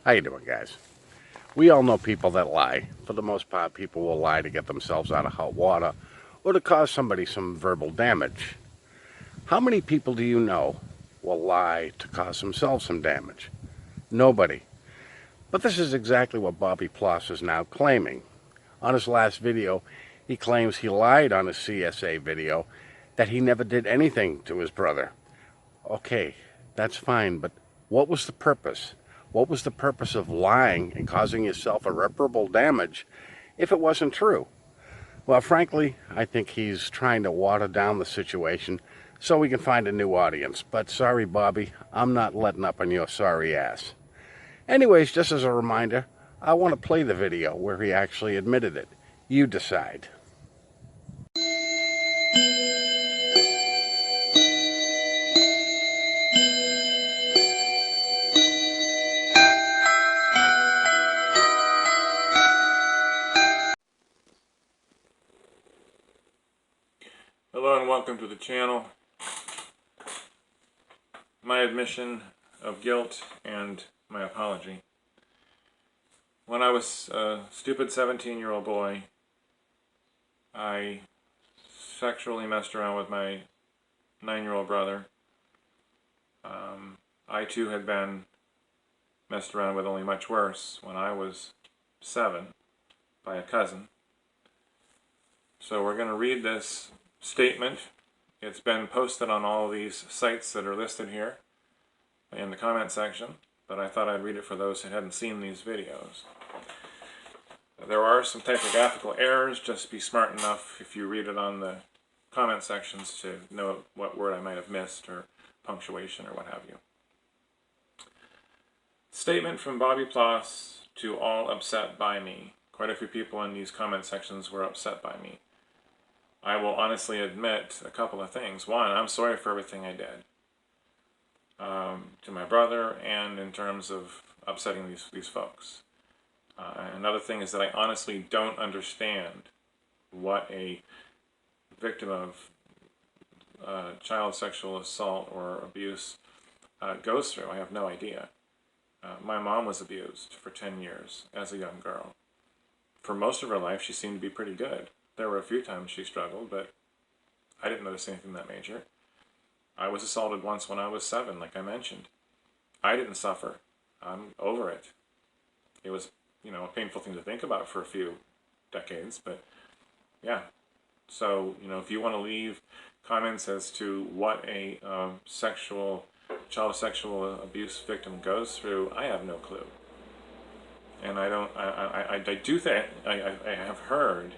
How you doing, guys? We all know people that lie. For the most part, people will lie to get themselves out of hot water or to cause somebody some verbal damage. How many people do you know will lie to cause themselves some damage? Nobody. But this is exactly what Bobby Ploss is now claiming. On his last video, he claims he lied on his CSA video that he never did anything to his brother. Okay, that's fine, but what was the purpose? What was the purpose of lying and causing yourself irreparable damage if it wasn't true? Well, frankly, I think he's trying to water down the situation so we can find a new audience. But sorry, Bobby, I'm not letting up on your sorry ass. Anyways, just as a reminder, I want to play the video where he actually admitted it. You decide. Hello and welcome to the channel. My admission of guilt and my apology. When I was a stupid 17-year-old boy, I sexually messed around with my 9-year-old brother. I too had been messed around with, only much worse, when I was 7 by a cousin. So we're going to read this statement. It's been posted on all of these sites that are listed here in the comment section, but I thought I'd read it for those who hadn't seen these videos. There are some typographical errors. Just be smart enough if you read it on the comment sections to know what word I might have missed, or punctuation, or what have you. Statement from Bobby Ploss to all upset by me. Quite a few people in these comment sections were upset by me. I will honestly admit a couple of things. One, I'm sorry for everything I did to my brother, and in terms of upsetting these folks. Another thing is that I honestly don't understand what a victim of child sexual assault or abuse goes through. I have no idea. My mom was abused for 10 years as a young girl. For most of her life, she seemed to be pretty good. There were a few times she struggled, but I didn't notice anything that major. I was assaulted once when I was 7, like I mentioned. I didn't suffer. I'm over it. It was, a painful thing to think about for a few decades, but yeah. So, if you want to leave comments as to what a child sexual abuse victim goes through, I have no clue. And I do think, I have heard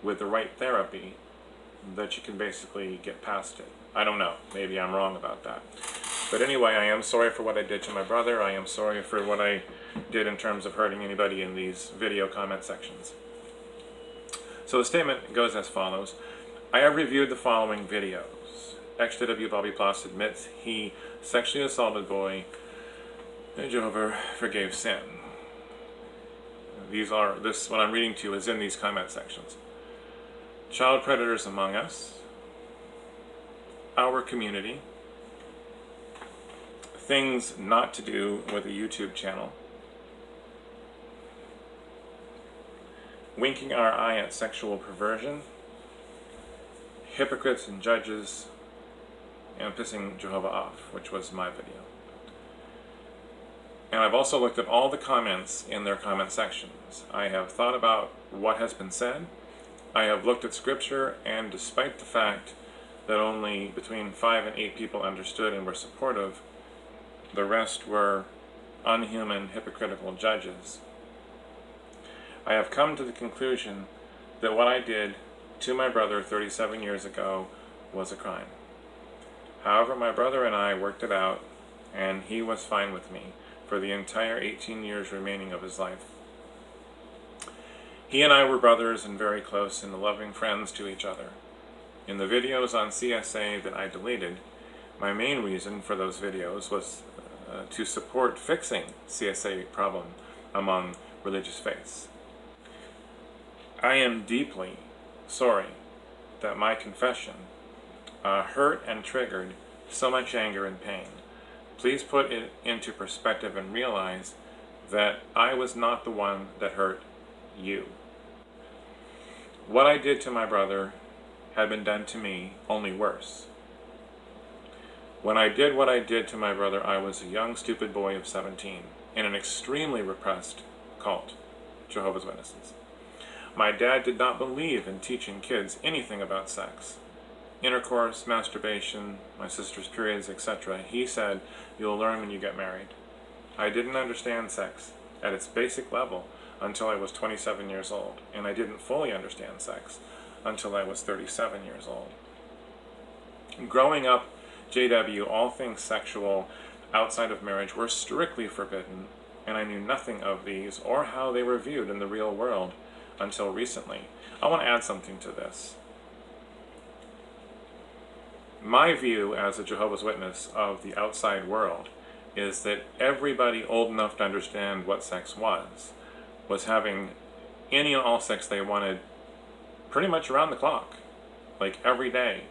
with the right therapy that you can basically get past it. I don't know. Maybe I'm wrong about that. But anyway, I am sorry for what I did to my brother. I am sorry for what I did in terms of hurting anybody in these video comment sections. So the statement goes as follows. I have reviewed the following videos. XJW Bobby Ploss admits he sexually assaulted boy and Jehovah forgave sin. What I'm reading to you is in these comment sections. Child predators among us, our community, things not to do with a YouTube channel, winking our eye at sexual perversion, hypocrites and judges, and pissing Jehovah off, which was my video. And I've also looked at all the comments in their comment sections. I have thought about what has been said. I have looked at scripture, and despite the fact that only between 5 and 8 people understood and were supportive, the rest were unhuman, hypocritical judges. I have come to the conclusion that what I did to my brother 37 years ago was a crime. However, my brother and I worked it out, and he was fine with me for the entire 18 years remaining of his life. He and I were brothers and very close and loving friends to each other. In the videos on CSA that I deleted, my main reason for those videos was to support fixing CSA problem among religious faiths. I am deeply sorry that my confession hurt and triggered so much anger and pain. Please put it into perspective and realize that I was not the one that hurt you. What I did to my brother had been done to me, only worse. When I did what I did to my brother, I was a young, stupid boy of 17 in an extremely repressed cult, Jehovah's Witnesses. My dad did not believe in teaching kids anything about sex. Intercourse, masturbation, my sister's periods, etc. He said, you'll learn when you get married. I didn't understand sex at its basic level until I was 27 years old, and I didn't fully understand sex until I was 37 years old. Growing up, JW, all things sexual outside of marriage were strictly forbidden, and I knew nothing of these or how they were viewed in the real world until recently. I want to add something to this. My view as a Jehovah's Witness of the outside world is that everybody old enough to understand what sex was having any and all sex they wanted pretty much around the clock, like every day.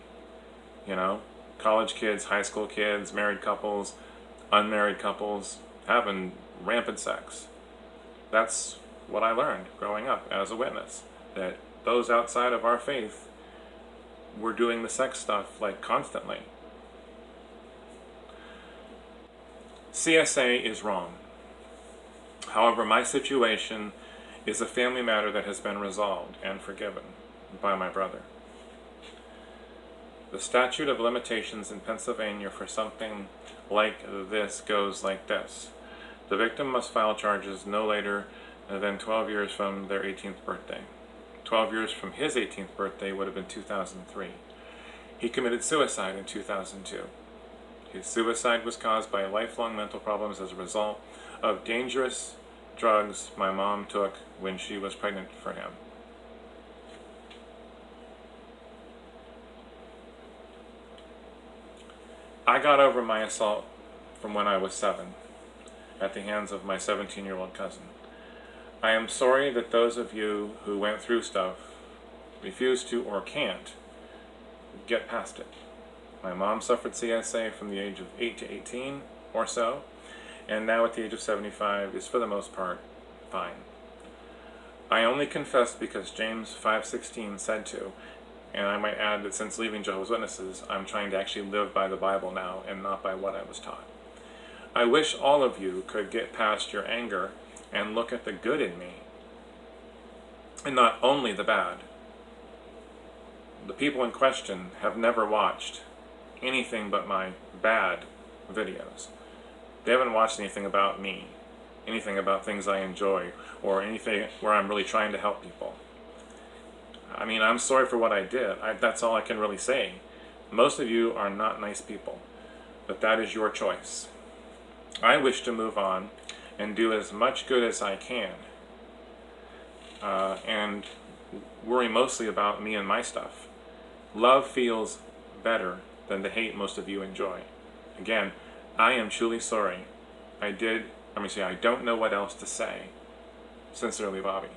You know, college kids, high school kids, married couples, unmarried couples, having rampant sex. That's what I learned growing up as a witness, that those outside of our faith were doing the sex stuff like constantly. CSA is wrong. However, my situation is a family matter that has been resolved and forgiven by my brother. The statute of limitations in Pennsylvania for something like this goes like this. The victim must file charges no later than 12 years from their 18th birthday. 12 years from his 18th birthday would have been 2003. He committed suicide in 2002. His suicide was caused by lifelong mental problems as a result of dangerous drugs my mom took when she was pregnant for him. I got over my assault from when I was 7 at the hands of my 17-year-old cousin. I am sorry that those of you who went through stuff refuse to or can't get past it. My mom suffered CSA from the age of 8 to 18 or so, and now at the age of 75 is for the most part fine. I only confessed because James 5:16 said to, and I might add that since leaving Jehovah's Witnesses, I'm trying to actually live by the Bible now and not by what I was taught. I wish all of you could get past your anger and look at the good in me, and not only the bad. The people in question have never watched anything but my bad videos. They haven't watched anything about me, anything about things I enjoy, or anything where I'm really trying to help people. I mean, I'm sorry for what I did. That's all I can really say. Most of you are not nice people, but that is your choice. I wish to move on and do as much good as I can, and worry mostly about me and my stuff. Love feels better than the hate most of you enjoy. Again, I am truly sorry. I don't know what else to say. Sincerely, Bobby.